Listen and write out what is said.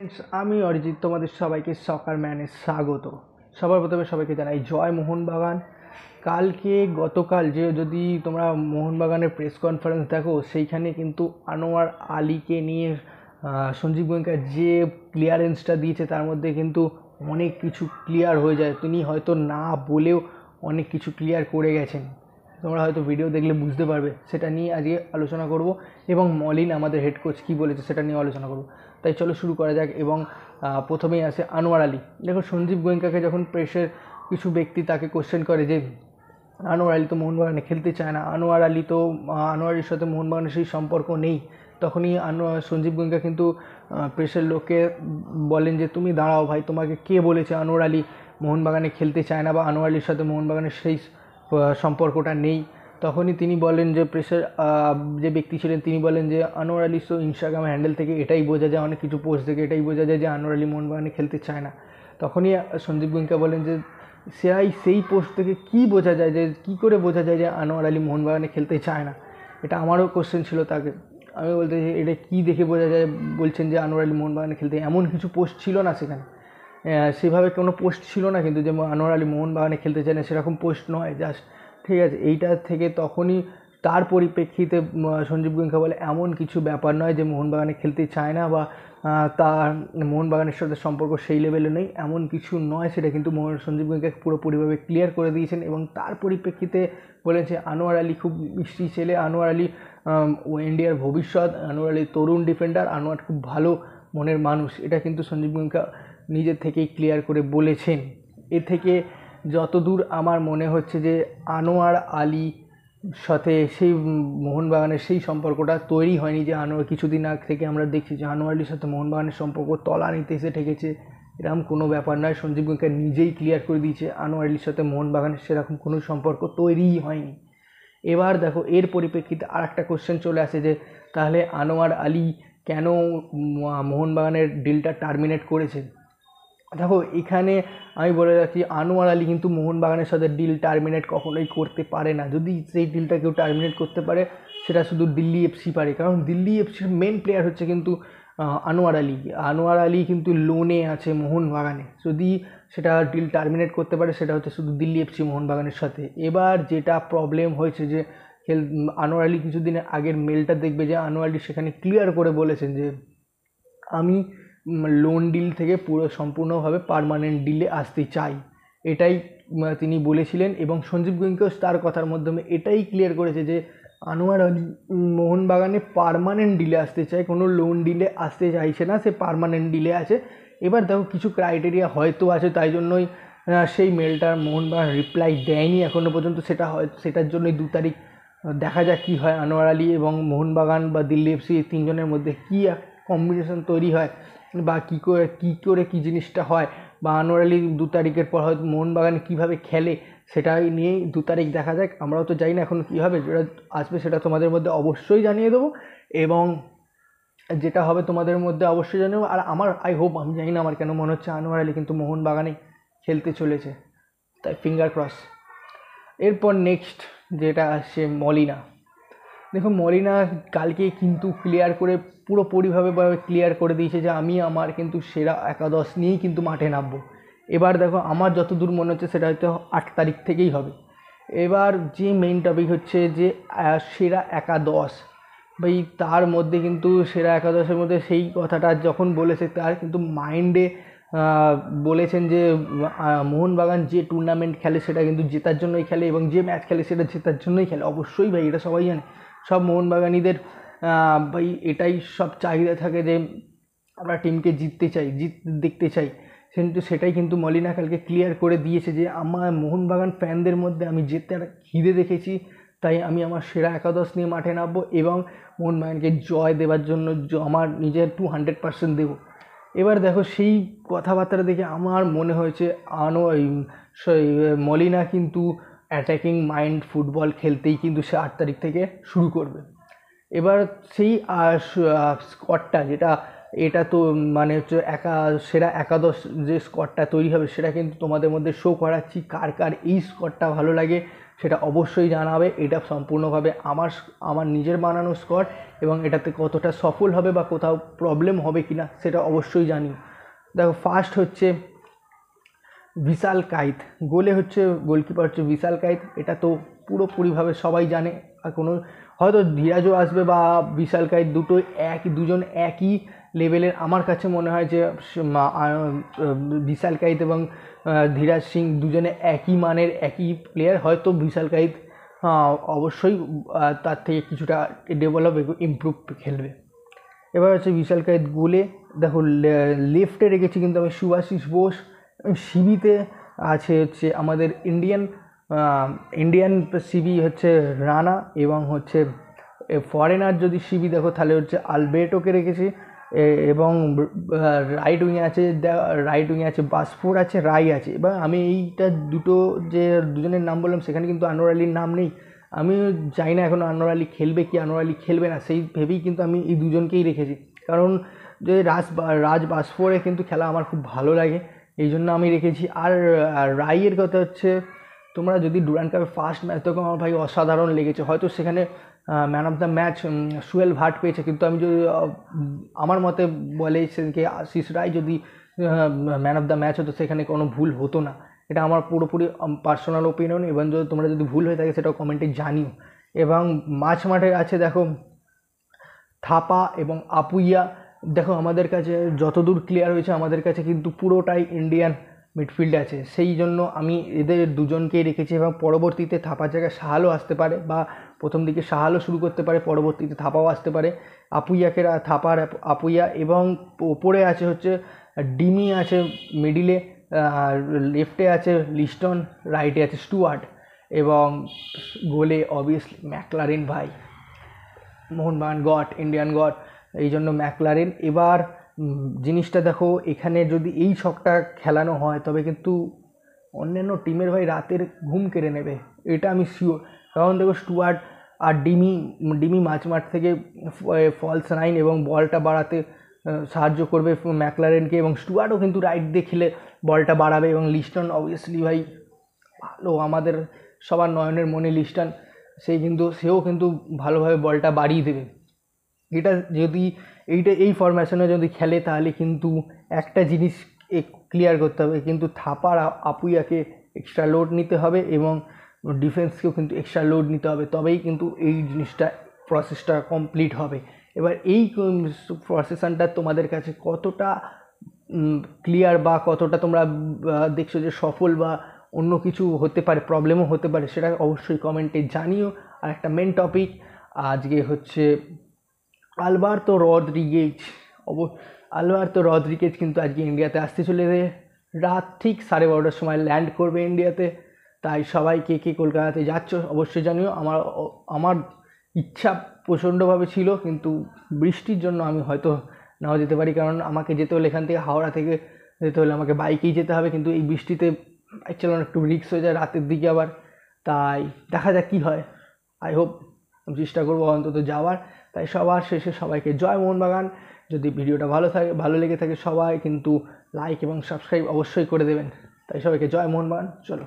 Friends, আমি অরিজিৎ তোমাদের সবাইকে সকার ম্যানে স্বাগত। সবার প্রথমে সবাইকে জানাই জয় মোহনবাগান। গতকাল যদি তোমরা মোহনবাগানের প্রেস কনফারেন্স দেখো, সেইখানে কিন্তু আনোয়ার আলীকে নিয়ে সঞ্জীব গোয়েঙ্কা যে ক্লিয়ারেন্সটা দিয়েছে তার মধ্যে কিন্তু অনেক কিছু ক্লিয়ার হয়ে যায়। তিনি হয়তো না বলেও অনেক কিছু ক্লিয়ার করে গেছেন। তোমরা হয়তো ভিডিও দেখলে বুঝতে পারবে। সেটা নিয়ে আজকে আলোচনা করব এবং মলিন আমাদের হেড কোচ কী বলেছে সেটা নিয়ে আলোচনা করব। তাই চলো শুরু করা যাক। এবং প্রথমেই আসে আনোয়ার আলী। দেখো, সঞ্জীব গোয়েঙ্কাকে যখন প্রেসের কিছু ব্যক্তি তাকে কোশ্চেন করে যে আনোয়ার আলী তো মোহনবাগানে খেলতে চায় না, আনোয়ার আলীর সাথে মোহনবাগানের সেই সম্পর্ক নেই, তখনই সঞ্জীব গোয়েঙ্কা কিন্তু প্রেসের লোককে বলেন যে তুমি দাঁড়াও ভাই, তোমাকে কে বলেছে আনোয়ার আলী মোহনবাগানে খেলতে চায় না বা আনোয়ার আলীর সাথে মোহনবাগানের সেই সম্পর্কটা নেই। তখনই তিনি বলেন যে প্রেসের যে ব্যক্তি ছিলেন তিনি বলেন যে আনোয়ার আলী তো ইনস্টাগ্রাম হ্যান্ডেল থেকে এটাই বোঝা যায়, অনেক কিছু পোস্ট থেকে এটাই বোঝা যায় যে আনোয়ার আলী মোহনবাগানে খেলতে চায় না। তখনই সঞ্জীব গোয়েঙ্কা বলেন যে সেই পোস্ট থেকে কী বোঝা যায়, যে কী করে বোঝা যায় যে আনোয়ার আলী মোহনবাগানে খেলতে চায় না। এটা আমারও কোশ্চেন ছিল তাকে। আমি বলতে এটা কী দেখে বোঝা যায়, বলছেন যে আনোয়ার আলী মোহনবাগানে খেলতে, এমন কিছু পোস্ট ছিল না সেখানে। সেভাবে কোনো পোস্ট ছিল না কিন্তু যে আনোয়ার আলী মোহনবাগানে খেলতে চায় না, সেরকম পোস্ট নয়। জাস্ট ঠিক আছে, এইটা থেকে তখনই তার পরিপ্রেক্ষিতে সঞ্জীব গোয়েঙ্কা বলে এমন কিছু ব্যাপার নয় যে মোহনবাগানে খেলতে চায় না বা তার মোহনবাগানের সাথে সম্পর্ক সেই লেভেলে নেই, এমন কিছু নয়। সেটা কিন্তু সঞ্জীব গোয়েঙ্কা পুরোপুরিভাবে ক্লিয়ার করে দিয়েছেন এবং তার পরিপ্রেক্ষিতে বলেছে আনোয়ার আলী খুব মিষ্টি ছেলে, আনোয়ার আলী ইন্ডিয়ার ভবিষ্যৎ, আনোয়ার আলী তরুণ ডিফেন্ডার, আনোয়ার খুব ভালো মনের মানুষ। এটা কিন্তু সঞ্জীব গোয়েঙ্কা নিজের থেকেই ক্লিয়ার করে বলেছেন। এ থেকে যতদূর আমার মনে হচ্ছে যে আনোয়ার আলী সাথে সেই মোহনবাগানের সেই সম্পর্কটা তৈরি হয়নি। যে কিছুদিন আগ থেকে আমরা দেখছি যে আনোয়ার আলীর সাথে মোহনবাগানের সম্পর্ক তলানিতে এসে ঠেকেছে, এরকম কোনো ব্যাপার নয়। সঞ্জীব গোয়েঙ্কা নিজেই ক্লিয়ার করে দিয়েছে আনোয়ার আলীর সাথে মোহনবাগানের সেরকম কোনো সম্পর্ক তৈরিই হয়নি। এবার দেখো, এর পরিপ্রেক্ষিতে আর একটা কোশ্চেন চলে আসে যে তাহলে আনোয়ার আলী কেন মোহনবাগানের ডিলটা টার্মিনেট করেছে। দেখো, এখানে আমি বলে রাখি আনোয়ার আলী কিন্তু মোহনবাগানের সাথে ডিল টার্মিনেট কখনোই করতে পারে না। যদি সেই ডিলটা কেউ টার্মিনেট করতে পারে সেটা শুধু দিল্লি এফসি পারে, কারণ দিল্লি এফসির মেন প্লেয়ার হচ্ছে কিন্তু আনোয়ার আলী কিন্তু লোনে আছে মোহনবাগানে। যদি সেটা ডিল টার্মিনেট করতে পারে সেটা হচ্ছে শুধু দিল্লি এফসি মোহনবাগানের সাথে। এবার যেটা প্রবলেম হয়েছে যে আনোয়ার আলী কিছুদিন আগের মেলটা দেখবে যে আনোয়ার আলী সেখানে ক্লিয়ার করে বলেছেন যে আমি লোন ডিল থেকে সম্পূর্ণভাবে পার্মানেন্ট ডিলে আসতে চাই, এটাই তিনি বলেছিলেন। এবং সঞ্জীব গোয়েঙ্কাও তার কথার মাধ্যমে এটাই ক্লিয়ার করেছে যে আনোয়ার আলী মোহনবাগানে পার্মানেন্ট ডিলে আসতে চায়, কোনো লোন ডিলে আসতে চাইছে না, সে পার্মানেন্ট ডিলে আছে। এবার দেখো, কিছু ক্রাইটেরিয়া হয়তো আছে, তাই জন্যই সেই মেলটার মোহনবাগান রিপ্লাই দেয়নি এখনও পর্যন্ত। সেটার জন্যই 2 তারিখ দেখা যাক কী হয়। আনোয়ার আলী এবং মোহনবাগান বা দিল্লি এফসি এই তিনজনের মধ্যে কী কম্বিনেশন তৈরি হয় বা কী করে কী জিনিসটা হয়, বা আনোয়ার আলী 2 তারিখের পর হয়তো মোহনবাগান কীভাবে খেলে সেটাই নিয়েই 2 তারিখ দেখা যাক। আমরাও তো জানি না এখন কী হবে, যেটা আসবে সেটা তোমাদের মধ্যে অবশ্যই জানিয়ে দেবো। এবং যেটা হবে তোমাদের মধ্যে অবশ্যই জানিয়ে দেবো। আর আমি জানি না, আমার কেন মনে হচ্ছে আনোয়ার আলী কিন্তু মোহনবাগানে খেলতে চলেছে, তাই ফিঙ্গার ক্রস। এরপর নেক্সট যেটা আসছে মলিনা। দেখো, মলিনা কালকে কিন্তু পুরোপুরিভাবে ক্লিয়ার করে দিয়েছে যে আমি আমার কিন্তু সেরা একাদশ নিয়েই কিন্তু মাঠে নামবো। এবার দেখো, আমার যতদূর মনে হচ্ছে সেটা হয়তো 8 তারিখ থেকেই হবে। এবার যে মেইন টপিক হচ্ছে যে সেরা একাদশ, ভাই তার মধ্যে কিন্তু সেরা একাদশের মধ্যে সেই কথাটা যখন বলেছে তার কিন্তু মাইন্ডে বলেছেন যে মোহনবাগান যে টুর্নামেন্ট খেলে সেটা কিন্তু জেতার জন্যই খেলে এবং যে ম্যাচ খেলে সেটা জেতার জন্যই খেলে। অবশ্যই ভাই, এটা সবাই জানে, সব মোহনবাগানিদের ভাই এটাই সব চাহিদা থাকে যে আমরা টিমকে দেখতে চাই। কিন্তু সেটাই কিন্তু মলিনা কালকে ক্লিয়ার করে দিয়েছে যে আমার মোহনবাগান ফ্যানদের মধ্যে আমি জেতার খিদে দেখেছি, তাই আমি আমার সেরা একাদশ নিয়ে মাঠে নামবো এবং মোহনবাগানকে জয় দেওয়ার জন্য আমার নিজের 200% দেবো। এবার দেখো, সেই কথাবার্তা দেখে আমার মনে হয়েছে মলিনা কিন্তু অ্যাটাকিং মাইন্ড ফুটবল খেলতেই কিন্তু সে 8 তারিখ থেকে শুরু করবে। এবার সেই স্কোয়াডটা এটা তো মানে হচ্ছে সেরা একাদশ যে স্কোয়াডটা তৈরি হবে সেটা কিন্তু তোমাদের মধ্যে শো করাচ্ছি। কার কার এই স্কোয়াডটা ভালো লাগে সেটা অবশ্যই জানাবে। এটা সম্পূর্ণভাবে আমার নিজের বানানো স্কোর, এবং এটাতে কতটা সফল হবে বা কোথাও প্রবলেম হবে কি না সেটা অবশ্যই জানি। দেখো, ফার্স্ট হচ্ছে বিশাল কাইত, গোলে হচ্ছে গোলকিপার হচ্ছে বিশাল কাইত। এটা তো পুরোপুরিভাবে সবাই জানে, আর কোনো হয়তো ধীরাজও আসবে বা বিশাল কাইত, দুজন একই লেভেলের। আমার কাছে মনে হয় যে বিশাল কাইত এবং ধীরাজ সিং দুজনে একই মানের, একই প্লেয়ার। হয়তো বিশাল কাইত অবশ্যই তার থেকে কিছুটা ডেভেলপ ইমপ্রুভ খেলবে। এবার হচ্ছে বিশাল কাইত গোলে। দেখো, লেফটে রেখেছি কিন্তু আমি শুভাশিস বোস, সিবিতে আছে হচ্ছে আমাদের ইন্ডিয়ান সিবি হচ্ছে রানা, এবং হচ্ছে ফরেনার যদি সিবি দেখো তাহলে হচ্ছে আলবের্টোকে রেখেছি। এবং রাইট উইংয়ে আছে বাসফোর আছে, রাই আছে। এবার আমি এইটা দুজনের নাম বললাম, সেখানে কিন্তু আনোয়ার আলীর নাম নেই। আমি জানি না এখন আনোয়ার আলী খেলবে কি আনোয়ার আলী খেলবে না, সেই ভেবেই কিন্তু আমি এই দুজনকেই রেখেছি। কারণ যে রাজ বাসফোরে কিন্তু খেলা আমার খুব ভালো লাগে, এই জন্য আমি রেখেছি। আর রাইয়ের কথা হচ্ছে, তোমরা যদি ডুরান্ড কাপে ফার্স্ট ম্যাচ দেখো, আমার ভাই অসাধারণ লেগেছে। হয়তো সেখানে ম্যান অফ দ্য ম্যাচ সুয়েল ভাট পেয়েছে, কিন্তু আমি যদি আমার মতে বলে সেদিনকে আশিস রায় যদি ম্যান অফ দ্য ম্যাচ হতো, সেখানে কোনো ভুল হতো না। এটা আমার পুরোপুরি পার্সোনাল ওপিনিয়ন, এবং তোমরা যদি ভুল হয়ে থাকে সেটাও কমেন্টে জানিও। এবং মাঠে আছে দেখো থাপা এবং আপুইয়া। দেখো, আমাদের কাছে যতদূর ক্লিয়ার হয়েছে, আমাদের কাছে কিন্তু পুরোটাই ইন্ডিয়ান মিডফিল্ড আছে, সেই জন্য আমি এদের দুজনকেই রেখেছি। এবং পরবর্তীতে থাপার জায়গায় সাহালও আসতে পারে, বা প্রথম দিকে সাহালও শুরু করতে পারে, পরবর্তীতে থাপাও আসতে পারে। আপুইয়া, এবং ওপরে আছে হচ্ছে ডিমি আছে মিডিলে, লেফটে আছে লিস্টন, রাইটে আছে স্টুয়ার্ট, এবং গোলে অবভিয়াসলি ম্যাকলারেন ভাই, মোহনবাগান গড, ইন্ডিয়ান গড, এই জন্য ম্যাকলারেন। এবার জিনিসটা দেখো, এখানে যদি এই ছকটা খেলানো হয় তবে কিন্তু অন্যান্য টিমের ভাই রাতের ঘুম কেড়ে নেবে, এটা আমি শিওর। কারণ দেখো, স্টুয়ার্ট আর ডিমি মাঝমাঠ থেকে ফলস নাইন এবং বলটা বাড়াতে সাহায্য করবে ম্যাকলারেনকে, এবং স্টুয়ার্টও কিন্তু রাইট দিয়ে খেলে বলটা বাড়াবে। এবং লিস্টন অবভিয়াসলি ভাই ভালো, আমাদের সবার নয়নের মনে লিস্টন, সেও কিন্তু ভালোভাবে বলটা বাড়িয়ে দেবে। এটা যদি এই ফরমেশনে যদি খেলে, তাহলে কিন্তু একটা জিনিস ক্লিয়ার করতে হবে, কিন্তু থাপার আপুইয়াকে এক্সট্রা লোড নিতে হবে, এবং ডিফেন্সকেও কিন্তু এক্সট্রা লোড নিতে হবে, তবেই কিন্তু এই প্রসেসটা কমপ্লিট হবে। এবার এই প্রসেশনটা তোমাদের কাছে কতটা ক্লিয়ার, বা কতটা তোমরা দেখছো যে সফল, বা অন্য কিছু হতে পারে, প্রবলেমও হতে পারে, সেটা অবশ্যই কমেন্টে জানিও। আর একটা মেন টপিক আজকে হচ্ছে আলবার্তো রদ্রিগেজ কিন্তু আজকে ইন্ডিয়াতে আসতে চলেছে। রাত ঠিক 12:30টার সময় ল্যান্ড করবে ইন্ডিয়াতে। তাই সবাই কে কলকাতাতে যাচ্ছ অবশ্যই জানিও। আমার ইচ্ছা প্রচণ্ডভাবে ছিল, কিন্তু বৃষ্টির জন্য আমি হয়তো নাও যেতে পারি, কারণ আমাকে যেতে হলে এখান থেকে হাওড়া থেকে যেতে হলে আমাকে বাইকেই যেতে হবে, কিন্তু এই বৃষ্টিতে বাইক চালানো একটু রিস্ক হয়ে যায় রাতের দিকে আবার। তাই দেখা যাক কী হয়। আই হোপ, চেষ্টা করবো অন্তত যাওয়ার। তাই সবার শেষে সবাইকে জয় মোহনবাগান। যদি ভিডিওটা ভালো লেগে থাকে, সবাই কিন্তু লাইক এবং সাবস্ক্রাইব অবশ্যই করে দেবেন। তাই সবাইকে জয় মোহনবাগান। চলো।